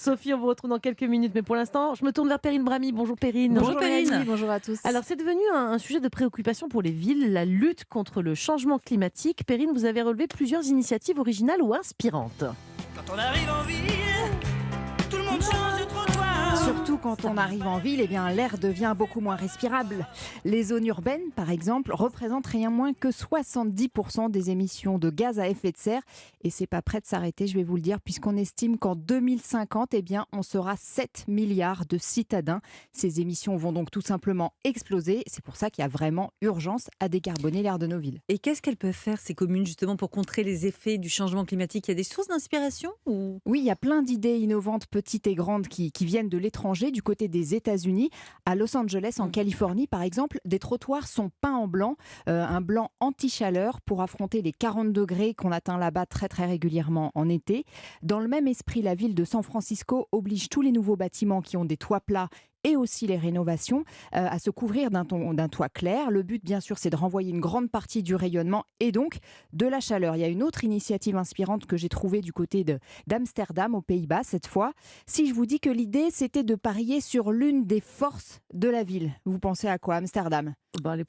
Sophie, on vous retrouve dans quelques minutes. Mais pour l'instant, je me tourne vers Perrine Brami. Bonjour Perrine. Bonjour Perrine. Mélanie, bonjour à tous. Alors, c'est devenu un sujet de préoccupation pour les villes, la lutte contre le changement climatique. Perrine, vous avez relevé plusieurs initiatives originales ou inspirantes. Quand on arrive en ville, tout le monde change de trottoir. Surtout quand on arrive en ville, l'air devient beaucoup moins respirable. Les zones urbaines, par exemple, représentent rien moins que 70% des émissions de gaz à effet de serre. Et c'est pas prêt de s'arrêter, je vais vous le dire, puisqu'on estime qu'en 2050, on sera 7 milliards de citadins. Ces émissions vont donc tout simplement exploser. C'est pour ça qu'il y a vraiment urgence à décarboner l'air de nos villes. Et qu'est-ce qu'elles peuvent faire, ces communes, justement, pour contrer les effets du changement climatique ? Il y a des sources d'inspiration ou... Oui, il y a plein d'idées innovantes, petites et grandes, qui viennent de l'étranger, du côté des États-Unis. À Los Angeles, en Californie, par exemple, des trottoirs sont peints en blanc, un blanc anti-chaleur pour affronter les 40 degrés qu'on atteint là-bas très très régulièrement en été. Dans le même esprit, la ville de San Francisco oblige tous les nouveaux bâtiments qui ont des toits plats et aussi les rénovations à se couvrir d'un toit clair. Le but, bien sûr, c'est de renvoyer une grande partie du rayonnement et donc de la chaleur. Il y a une autre initiative inspirante que j'ai trouvée du côté d'Amsterdam, aux Pays-Bas, cette fois. Si je vous dis que l'idée, c'était de parier sur l'une des forces de la ville, vous pensez à quoi, Amsterdam ? Les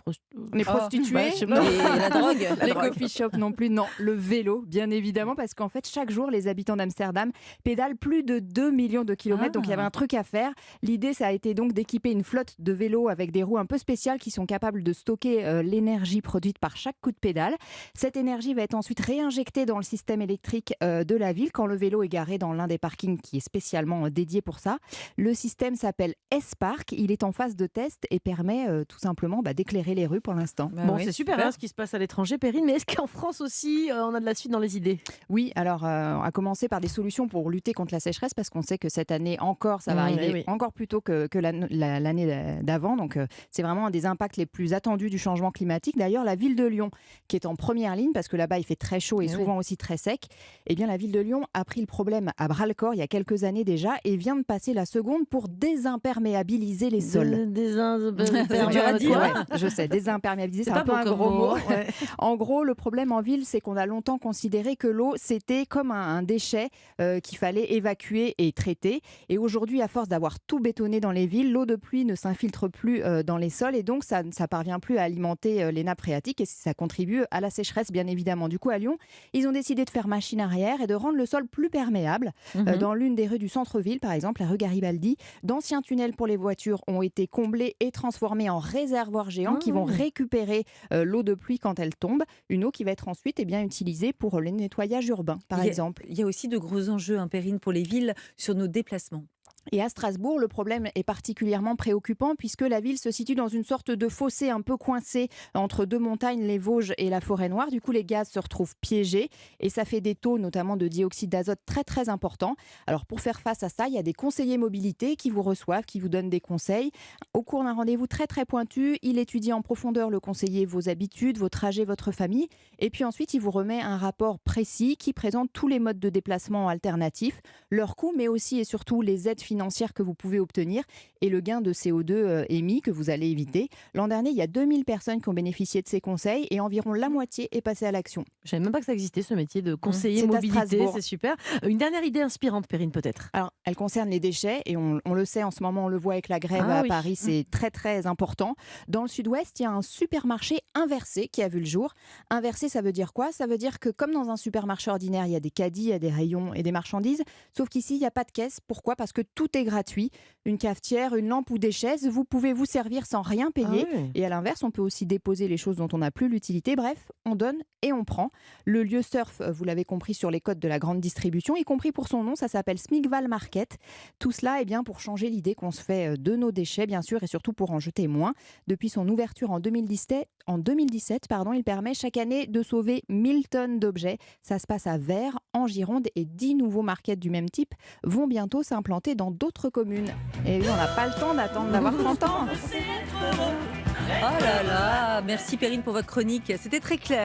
Les prostituées, je sais pas. non. Et la drogue Les coffee shops non plus, non. Le vélo, bien évidemment, parce qu'en fait, chaque jour, les habitants d'Amsterdam pédalent plus de 2 millions de kilomètres. Donc, il y avait un truc à faire. L'idée, ça a été donc d'équiper une flotte de vélos avec des roues un peu spéciales qui sont capables de stocker l'énergie produite par chaque coup de pédale. Cette énergie va être ensuite réinjectée dans le système électrique de la ville quand le vélo est garé dans l'un des parkings qui est spécialement dédié pour ça. Le système s'appelle S-Park. Il est en phase de test et permet tout simplement d'éclairer les rues pour l'instant. Bon, c'est super, ce qui se passe à l'étranger, Perrine, mais est-ce qu'en France aussi, on a de la suite dans les idées ? Oui, alors à commencer par des solutions pour lutter contre la sécheresse, parce qu'on sait que cette année encore, ça va arriver encore plus tôt que l'année d'avant. Donc c'est vraiment un des impacts les plus attendus du changement climatique. D'ailleurs, la ville de Lyon, qui est en première ligne, parce que là-bas il fait très chaud et souvent aussi très sec, la ville de Lyon a pris le problème à bras-le-corps il y a quelques années déjà et vient de passer la seconde pour désimperméabiliser les sols. C'est dur à dire. Je sais, désimperméabiliser, c'est un peu un gros mot. Ouais. En gros, le problème en ville, c'est qu'on a longtemps considéré que l'eau, c'était comme un déchet qu'il fallait évacuer et traiter. Et aujourd'hui, à force d'avoir tout bétonné dans les villes, l'eau de pluie ne s'infiltre plus dans les sols et donc ça ne parvient plus à alimenter les nappes phréatiques et ça contribue à la sécheresse, bien évidemment. Du coup, à Lyon, ils ont décidé de faire machine arrière et de rendre le sol plus perméable. Dans l'une des rues du centre-ville, par exemple, la rue Garibaldi, d'anciens tunnels pour les voitures ont été comblés et transformés en réservoirs géants qui vont récupérer l'eau de pluie quand elle tombe, une eau qui va être ensuite utilisée pour le nettoyage urbain, par exemple. Il y a aussi de gros enjeux, Perrine, pour les villes sur nos déplacements. Et à Strasbourg, le problème est particulièrement préoccupant puisque la ville se situe dans une sorte de fossé un peu coincé entre deux montagnes, les Vosges et la Forêt-Noire. Du coup, les gaz se retrouvent piégés et ça fait des taux, notamment de dioxyde d'azote, très très importants. Alors pour faire face à ça, il y a des conseillers mobilité qui vous reçoivent, qui vous donnent des conseils. Au cours d'un rendez-vous très très pointu, il étudie en profondeur, le conseiller, vos habitudes, vos trajets, votre famille. Et puis ensuite, il vous remet un rapport précis qui présente tous les modes de déplacement alternatifs, leurs coûts, mais aussi et surtout les aides financières que vous pouvez obtenir et le gain de CO2 émis que vous allez éviter. L'an dernier, il y a 2000 personnes qui ont bénéficié de ces conseils et environ la moitié est passée à l'action. Je ne savais même pas que ça existait, ce métier de conseiller mobilité, c'est super. Une dernière idée inspirante, Perrine, peut-être. Alors, elle concerne les déchets et on le sait en ce moment, on le voit avec la grève à Paris, c'est très très important. Dans le sud-ouest, il y a un supermarché inversé qui a vu le jour. Inversé, ça veut dire quoi ? Ça veut dire que comme dans un supermarché ordinaire, il y a des caddies, il y a des rayons et des marchandises, sauf qu'ici, il n'y a pas de caisse. Pourquoi ? Parce que tout est gratuit. Une cafetière, une lampe ou des chaises, vous pouvez vous servir sans rien payer. Et à l'inverse, on peut aussi déposer les choses dont on n'a plus l'utilité. Bref, on donne et on prend. Le lieu surfe, vous l'avez compris, sur les codes de la grande distribution, y compris pour son nom, ça s'appelle Smigval Market. Tout cela pour changer l'idée qu'on se fait de nos déchets, bien sûr, et surtout pour en jeter moins. Depuis son ouverture en 2017, il permet chaque année de sauver 1000 tonnes d'objets. Ça se passe à Vers, en Gironde, et 10 nouveaux markets du même type vont bientôt s'implanter dans d'autres communes. Et oui, on n'a pas le temps d'attendre d'avoir 30 ans. Oh là là, merci Perrine pour votre chronique, c'était très clair.